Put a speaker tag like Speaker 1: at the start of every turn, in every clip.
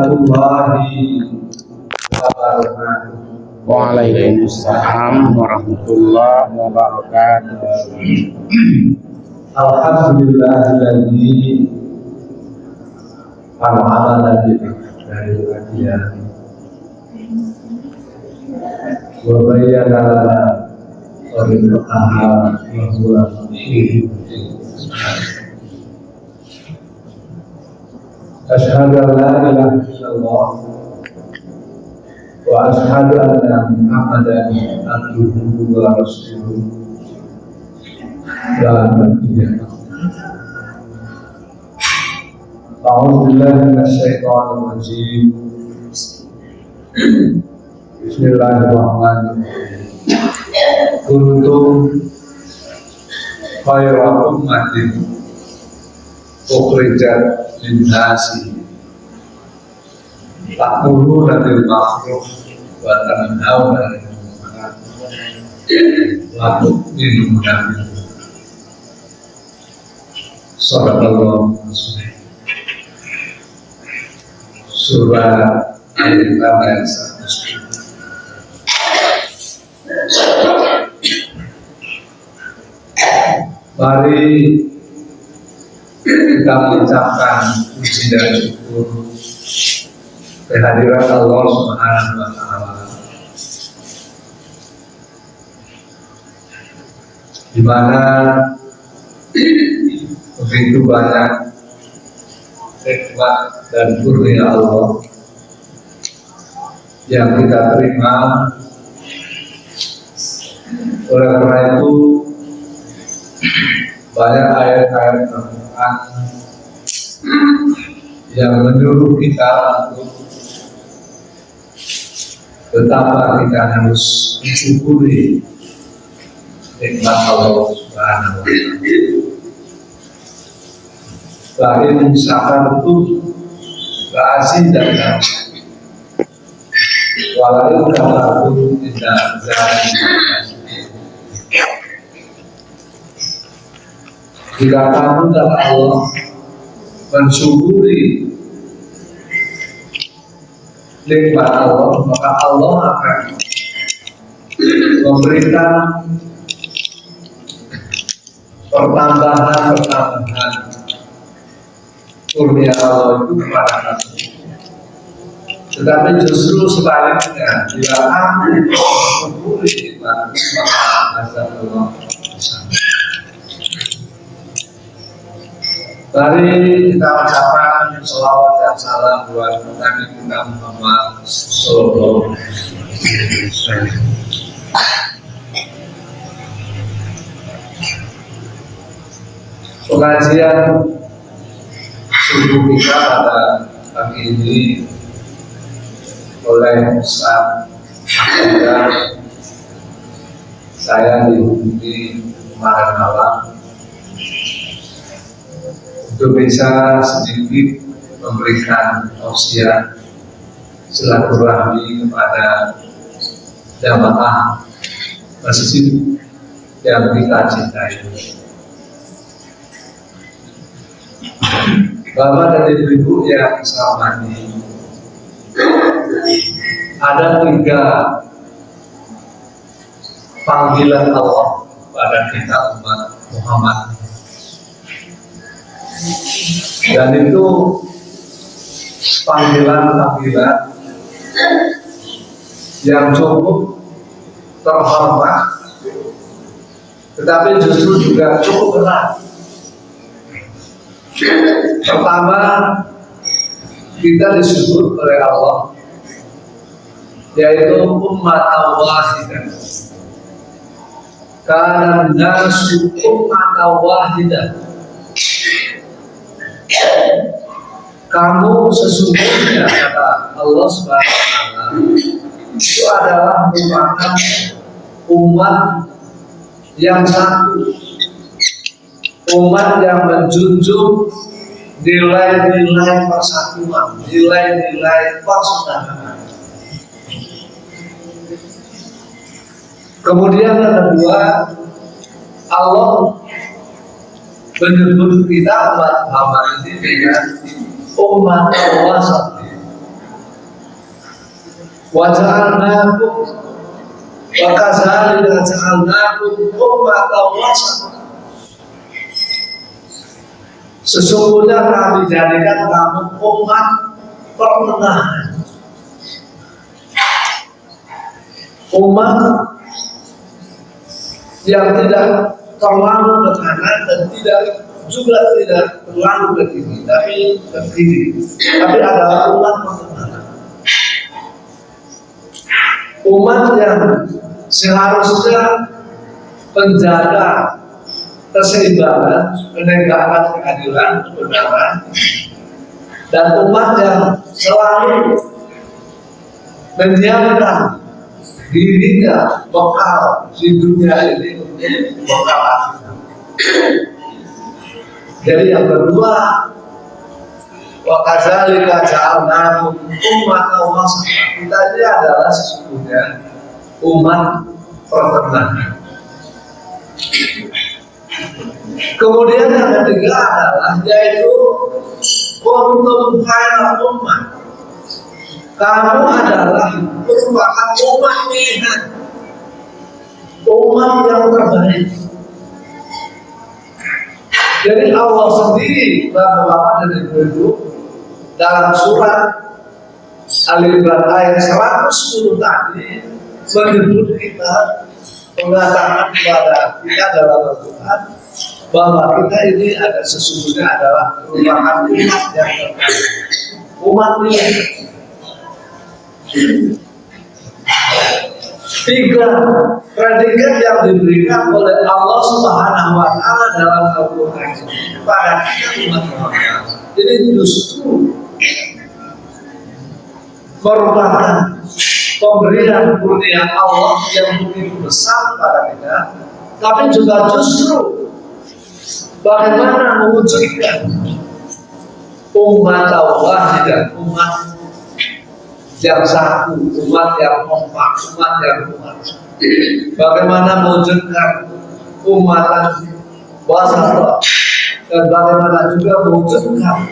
Speaker 1: warahmatullahi wabarakatuh.
Speaker 2: Waalaikumsalam warahmatullahi wabarakatuh.
Speaker 1: Alhamdulillahilladzi an'ama dari kajian wa bayyana lana tariqaha wa huwa asyhadu an la ilaha illallah wa asyhadu anna Muhammadan abduhu wa rasuluh. A'udzubillahi minasyaitonir rajim. Bismillahirrahmanirrahim. Kuntum khaira ummatin ukhrijat lin-nasi ta'muruna bil ma'ruf wa tanhauna 'anil munkar wa tu'minuna billah. Sadaqallahu alazim. Surah Al-Imran ayat 110. Mari kita mengucapkan puji dan syukur kehadiran Allah Subhanahu wa Ta'ala, di mana begitu banyak nikmat dan kurnia Allah yang kita terima. Oleh karena itu banyak ayat-ayat Al-Quran yang menyuruh kita untuk betapa kita harus mensyukuri nikmat Allah Subhanahu wa Ta'ala. Lain syakartum la'azidannakum wa la in kafartum inna azabi lasyadid. Jika kamu dan Allah mensyukuri nikmat Allah, maka Allah akan memberikan pertambahan kurnia Allah itu kepada kamu. Tetapi justru sebaliknya, bila kamu mensyukuri nikmat, maka azab Allah bersama. Mari kita ucapkan sholawat dan salam buat Nabi kita Muhammad Sallallahu Alaihi Wasallam. Pengajian subuh kita pada pagi ini oleh Ustaz Ahmad, saya dihubungi kemarin malam untuk bisa sedikit memberikan tausiah silaturahmi kepada jamaah masjid yang kita cintai. Bapak dan Ibu yang saya hormati, ada 3 panggilan Allah pada kita umat Muhammad. Dan itu panggilan-panggilan yang cukup terhormat, tetapi justru juga cukup berat. Pertama, kita disebut oleh Allah yaitu umat wahidah. Kana nasu umat wahidah. Kamu sesungguhnya, kata Allah Subhanahu wa Ta'ala, itu adalah merupakan umat yang satu, umat yang menjunjung nilai-nilai persatuan, nilai-nilai persaudaraan. Kemudian yang kedua, Allah menyebut kita umat Muhammad ini dengan umat wasat. Wa ja'alnakum wa kadzalika ja'alnakum ummatan wasatan. Sesungguhnya kami jadikan kamu umat pertengahan, umat yang tidak terlalu ke kanan dan tidak terlalu ke kiri, tapi adalah umat pertengahan. Umat yang seharusnya menjaga keseimbangan, menegakkan keadilan, kebenaran, dan umat yang selalu menyiapkan dirinya bekal di dunia ini untuk bekal akhirat. Jadi yang kedua, wa kadzalika ja'alnakum ummatan wasatan. Kita ini adalah sesungguhnya umat pertengahan. Kemudian yang ketiga adalah yaitu kuntum khairal ummah. Kamu adalah merupakan umat pilihan, umat yang terbaik. Jadi Allah sendiri, Bapak-bapak dan Ibu-ibu, dalam surat Al-Imran ayat 110 tadi menyebut kita, mengatakan kepada kita dalam Al-Quran bahwa kita ini ada sesungguhnya adalah merupakan umat yang terbaik, umat pilihan. 3 predikat yang diberikan oleh Allah Subhanahu wa Ta'ala dalam Al-Quran kepada kita umat Muhammad ini justru merupakan pemberian kurnia Allah yang begitu besar pada kita, tapi juga justru bagaimana mewujudkan umat Allah dan umat yang satu, umat yang kompak, umat yang kuat. Bagaimana mewujudkan umatan wasata dan bagaimana juga mewujudkan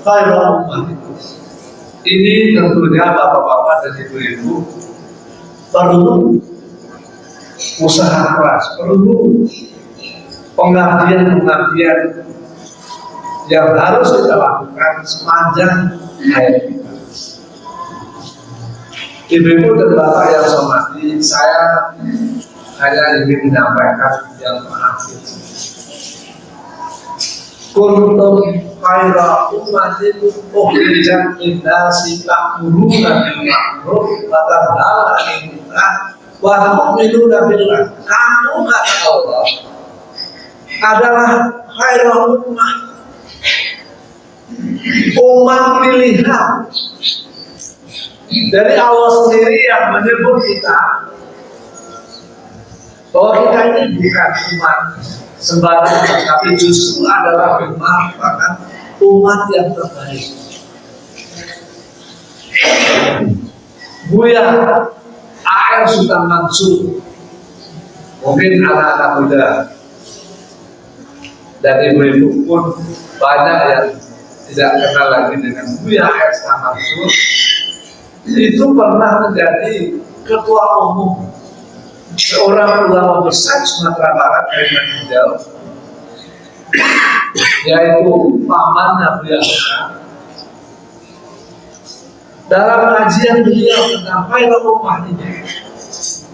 Speaker 1: khairul ummah itu. Ini tentunya bapak-bapak dan ibu-ibu perlu usaha keras, perlu pengabdian yang harus kita lakukan sepanjang hayat kita. Ibu-ibu dan bapak yang saya hormati, saya hanya ingin menyampaikan yang terakhir. Kuntum khairal ummatin ukhrijat lin-nasi ta'muruna bil ma'ruf wa tanhauna 'anil munkar wa tu'minuna billah. Kamu kata Allah adalah khairal ummah, umat pilihan. Dari Allah sendiri yang menyebut kita bahwa kita ini bukan umat sembarangan, tapi justru adalah merupakan umat yang terbaik. Buya A.R. Sultan Mansur, mungkin anak-anak muda dan ibu-ibu pun banyak yang tidak kenal lagi dengan Buya A.R. Sultan Mansur. Itu pernah menjadi ketua umum seorang ulama besar Sumatera Barat Kalimantan Hijau, yaitu pamannya Buya A.R. Dalam kajian beliau tentang khairul ummah ini,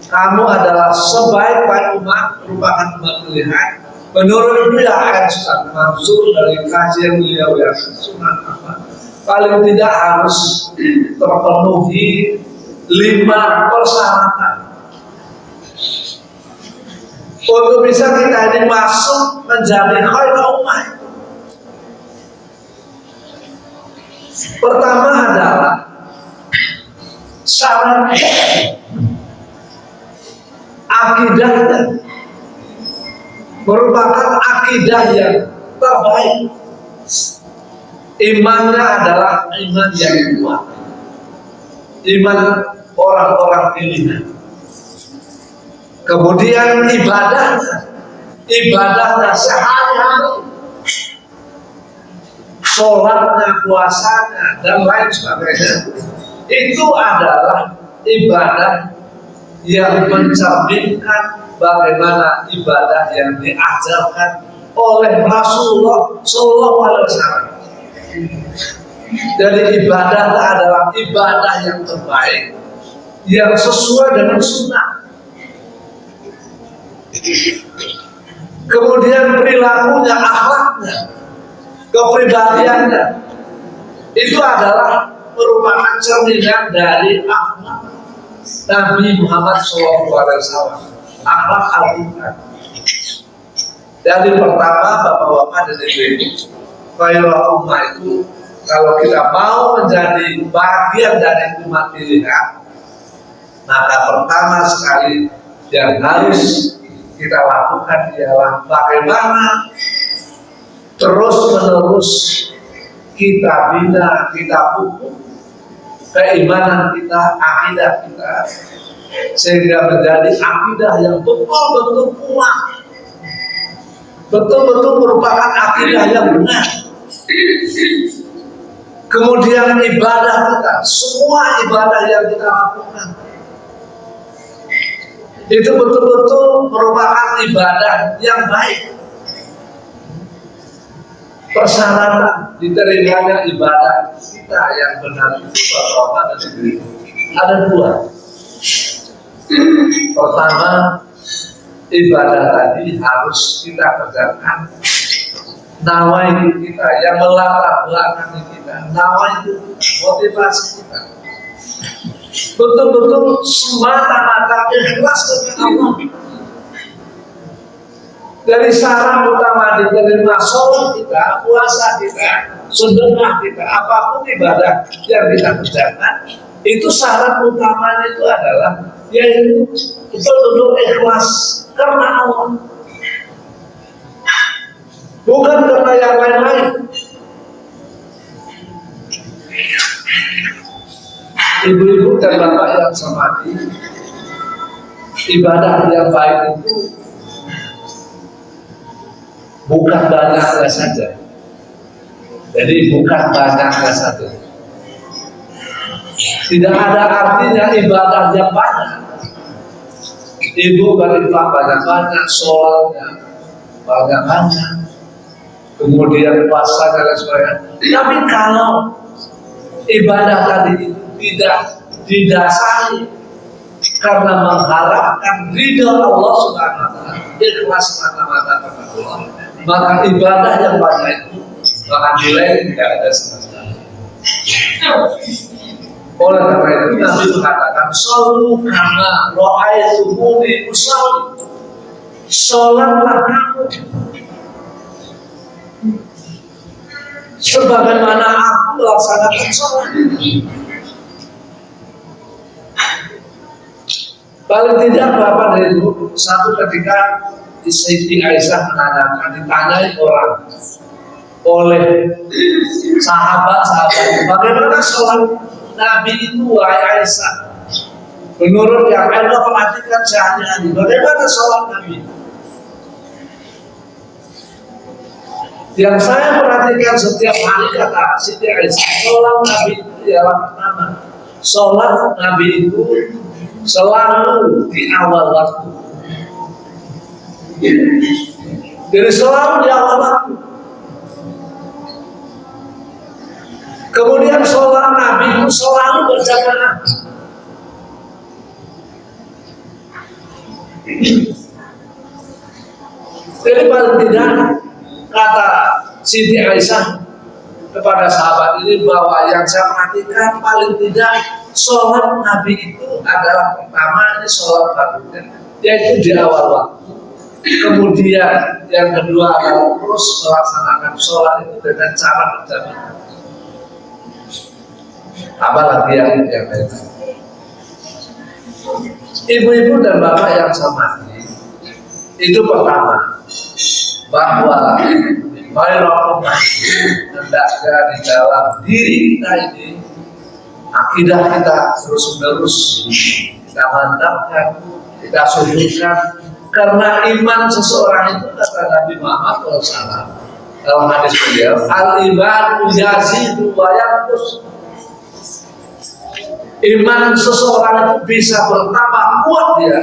Speaker 1: kamu adalah sebaik-baik umat, merupakan umat pilihan. Menurut Buya A.R. Sultan Mansur dari kajian beliau yang sunat paling tidak harus terpenuhi 5 persyaratan untuk bisa kita ini masuk menjadi khairul ummah. Pertama adalah syarat akidahnya merupakan akidah yang terbaik. Imannya adalah iman yang kuat, iman orang-orang pilihan. Kemudian ibadahnya sehari-hari, sholatnya, puasanya, dan lain sebagainya, itu adalah ibadah yang mencerminkan bagaimana ibadah yang diajarkan oleh Rasulullah Sallallahu Alaihi Wasallam. Jadi ibadah adalah ibadah yang terbaik, yang sesuai dengan sunnah. Kemudian perilakunya, akhlaknya, kepribadiannya itu adalah merupakan cerminan dari akhlak Nabi Muhammad SAW, akhlak Al-Quran. Jadi pertama, bapak-bapak dan ibu-ibu, khairul ummah itu kalau kita mau menjadi bagian dari umat pilihan, maka pertama sekali yang harus kita lakukan ialah bagaimana terus-menerus kita bina, kita pupuk keimanan kita, akidah kita, sehingga menjadi akidah yang betul-betul kuat, betul-betul merupakan akidah yang benar. Kemudian ibadah kita, semua ibadah yang kita lakukan itu betul-betul merupakan ibadah yang baik. Persyaratan diterimanya ibadah kita yang benar itu bapak-bapak dan ibu-ibu ada dua. Pertama, ibadah tadi harus kita kerjakan nawaitu kita yang melatar belakangi kita, nawaitu motivasi kita betul-betul semata-mata ikhlas kepada Allah. Dari syarat utama diterima sholat kita, puasa kita, sedekah kita, apapun ibadah yang kita kerjakan, itu syarat utamanya itu adalah yaitu betul-betul ikhlas karena Allah, bukan karena yang lain-lain. Ibu-ibu dan bapak yang hormati, ibadah yang baik itu bukan banyaknya saja. Jadi bukan banyaknya saja. Tidak ada artinya ibadah yang banyak. Ibu berinfak banyak-banyak, sholatnya banyak-banyak, kemudian puasa dan sebagainya. Tapi kalau ibadah tadi itu tidak didasari karena mengharapkan ridha Allah Subhanahu wa taala, ikhlas mata-mata kepada Allah, maka ibadah yang banyak itu maka nilai tidak ada sama sekali. Oleh karena itu Nabi mengatakan shollu kama ra'aitumuni usolli, sholatlah kamu sebagaimana aku melaksanakan sholat. Paling tidak bapak dan ibu, satu ketika Siti Aisyah menanyakan, ditanyai orang oleh sahabat-sahabat, bagaimana sholat Nabi itu wahai Aisyah? Menurut yang Anda perhatikan sehari-hari, bagaimana sholat Nabi? Yang saya perhatikan setiap hari, kata Siti Aisyah, sholat Nabi itu ialah pertama, sholat Nabi itu selalu di awal waktu. Jadi selalu di awal waktu. Kemudian sholat Nabi itu selalu berjamaah. Jadi paling tidak, kata Siti Aisyah kepada sahabat ini, bahwa yang saya perhatikan paling tidak sholat Nabi itu adalah pertama ini sholat fardunya, yaitu di awal waktu. Kemudian yang kedua adalah terus melaksanakan sholat itu dengan cara berjamaah. Apalagi yang lain. Ibu-ibu dan bapak yang saya hormati, itu pertama bahwa khairul ummah hendaknya di dalam diri kita ini, akidah kita terus-menerus kita mantapkan, kita sujudkan, karena iman seseorang itu kata Nabi Muhammad SAW dalam hadis beliau, al-iman yazidu wa yanqus. iman seseorang itu bisa bertambah kuat dia,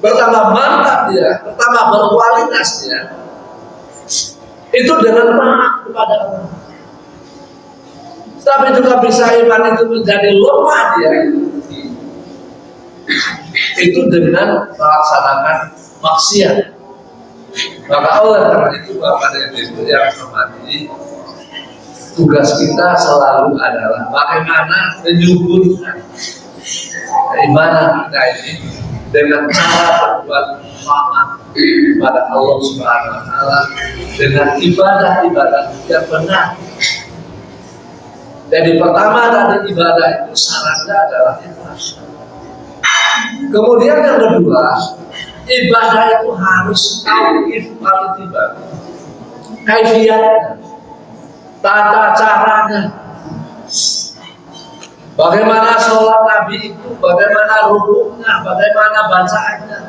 Speaker 1: bertambah mantap dia, bertambah berkualitas dia, itu dengan taat kepada Allah. Tapi juga bisa iman itu menjadi lemah dia, itu dengan melaksanakan maksiat. Maka oleh karena itu Bapak dan Ibu yang hormati, tugas kita selalu adalah bagaimana menyuburkan keimanan kita ini dengan cara berbuat taat kepada Allah Subhanahu wa Ta'ala dengan ibadah-ibadah yang benar. Jadi pertama dari ibadah itu syaratnya adalah ikhlas. Kemudian yang kedua, ibadah itu harus tauqif al-ittiba, kaifiyatnya, tata caranya. Bagaimana sholat Nabi itu, bagaimana rukuknya, bagaimana bacaannya,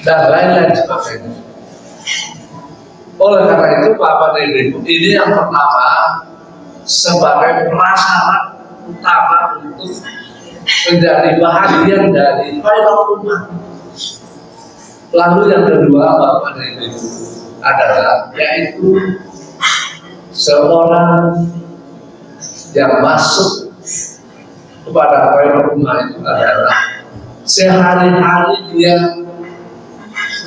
Speaker 1: dan lain-lain sebagainya. Oleh karena itu Bapak dan Ibu, ini yang pertama sebagai prasyarat utama untuk menjadi bahagian dari khairul ummah. Lalu yang kedua Bapak dan Ibu adalah yaitu seorang yang masuk kepada khairul ummah itu adalah sehari-hari dia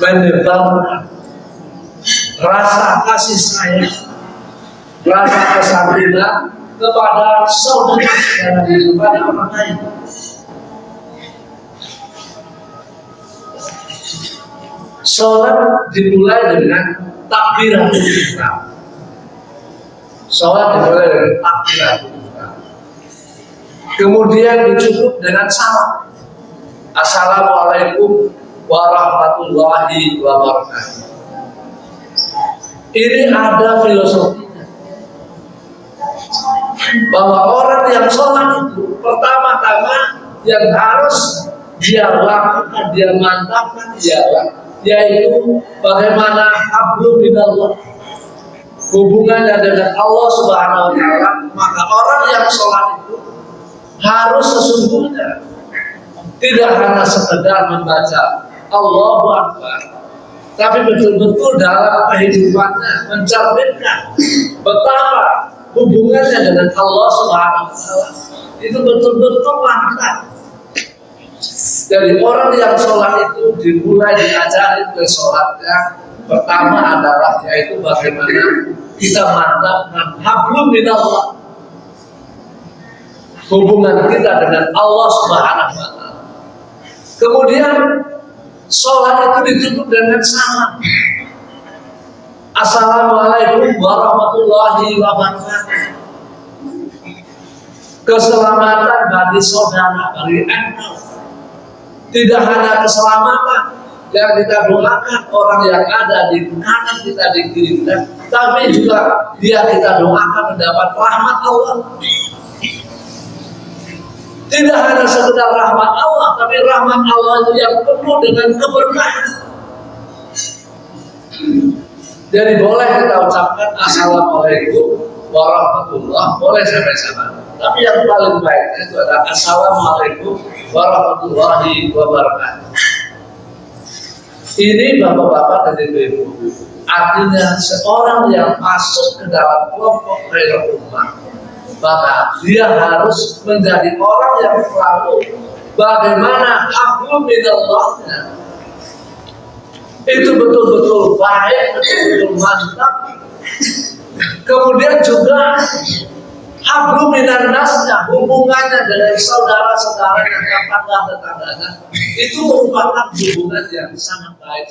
Speaker 1: menebarkan rasa kasih sayang, rasa kesabaran kepada saudara-saudara, kepada orang lain. Sholat dimulai dengan takbiratul ihram. Sholat dimulai dengan takbiratul ihram. Kemudian dicukup dengan salam. Assalamualaikum warahmatullahi wabarakatuh. Ini ada filosofinya, bahwa orang yang sholat itu pertama-tama yang harus dia lakukan, dia mantapkan yaitu bagaimana hablum minallah, hubungannya dengan Allah Subhanahu wa Ta'ala. Maka orang yang sholat itu harus sesungguhnya tidak hanya sekedar membaca Allahu Akbar, tapi betul-betul dalam kehidupannya mencerminkan betapa hubungannya dengan Allah Subhanahu wa Ta'ala itu betul-betul mantap. Dari orang yang sholat itu dimulai diajari ke sholatnya pertama adalah yaitu bagaimana kita mantapkan hablum minallah, hubungan kita dengan Allah Subhanahu wa Ta'ala. Kemudian sholat itu ditutup dengan salam. Assalamualaikum warahmatullahi wabarakatuh. Keselamatan bagi saudara, bagi engkau. Tidak hanya keselamatan yang kita doakan orang yang ada di kanan kita, di kiri kita, tapi juga dia kita doakan mendapat rahmat Allah. Tidak hanya sekedar rahmat Allah, tapi rahmat Allah itu yang penuh dengan keberkahan. Jadi boleh kita ucapkan Assalamualaikum warahmatullahi, boleh sama-sama. Tapi yang paling baik itu adalah Assalamualaikum warahmatullahi wabarakatuh. Ini bapak-bapak dan ibu-ibu, artinya seorang yang masuk ke dalam kelompok khairul ummah, maka dia harus menjadi orang yang selalu bagaimana hablum minallahnya itu betul-betul baik, betul-betul mantap. Kemudian juga hablum minannasnya, hubungannya dengan saudara-saudara dan tetangga-tetangganya itu merupakan hubungan yang sangat baik.